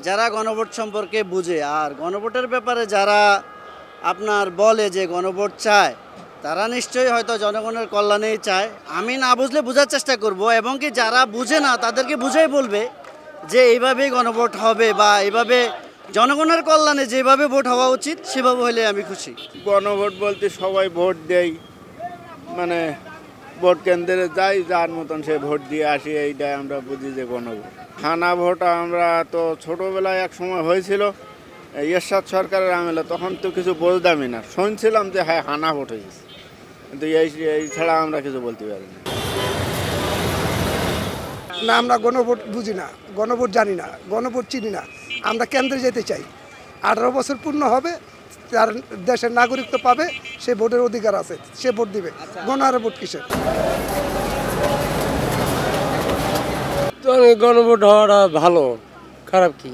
যারা গণভোট সম্পর্কে বুঝে, আর গণভোটের ব্যাপারে যারা আপনার বলে যে গণভোট চায়, তারা নিশ্চয়ই হয়তো জনগণের কল্যাণেই চায়। আমি না বুঝলে বোঝার চেষ্টা করব, এবং কি যারা বুঝে না তাদেরকে বুঝাই বলবে যে এইভাবেই গণভোট হবে, বা এইভাবে জনগণের কল্যাণে যেভাবে ভোট হওয়া উচিত সেভাবে হলে আমি খুশি। গণভোট বলতে সবাই ভোট দেয়, মানে ভোট কেন্দ্রে যাই, যার মতন সে ভোট দিয়ে আসি, এইটাই আমরা বুঝি যে গণভোট। হানা ভোট আমরা তো ছোটোবেলায় এক সময় হয়েছিল এরশাদ সরকারের আমলে, তখন তো কিছু বলতামই না, শুনছিলাম যে হ্যাঁ হানা ভোট হয়েছে, কিন্তু এই ছাড়া আমরা কিছু বলতে পারি না। না, আমরা গণভোট বুঝি না, গণভোট জানি না, গণভোট চিনি না। আমরা কেন্দ্রে যেতে চাই, 18 বছর পূর্ণ হবে, তার দেশের নাগরিকত্ব পাবে, সে ভোটের অধিকার আছে, সে ভোট দিবে। গণহারে ভোট কিসের? গণভোট হওয়াটা ভালো, খারাপ কি?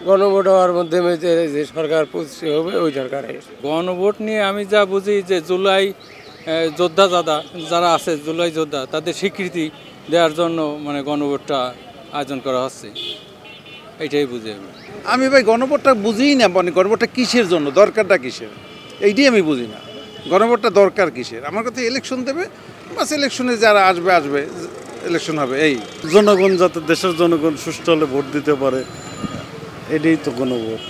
গণভোট হওয়ার মাধ্যমে যে সরকার প্রতিষ্ঠিত হবে, ওই সরকারে। গণভোট নিয়ে আমি যা বুঝি যে জুলাই যোদ্ধা যারা আছে, জুলাই যোদ্ধা, তাদের স্বীকৃতি দেওয়ার জন্য মানে গণভোটটা আয়োজন করা হচ্ছে, এইটাই বুঝি আমি ভাই গণভোটটা বুঝিই না, মানে গণভোটটা কিসের জন্য, দরকারটা কিসের, এইটাই আমি বুঝি না। গণভোটটা দরকার কিসের? আমার কথা ইলেকশন দেবে, বাস ইলেকশনে যারা আসবে ইলেকশন হবে, এই জনগণ যাতে দেশের জনগণ সুষ্ঠু হলে ভোট দিতে পারে, এটাই তো গণভোট।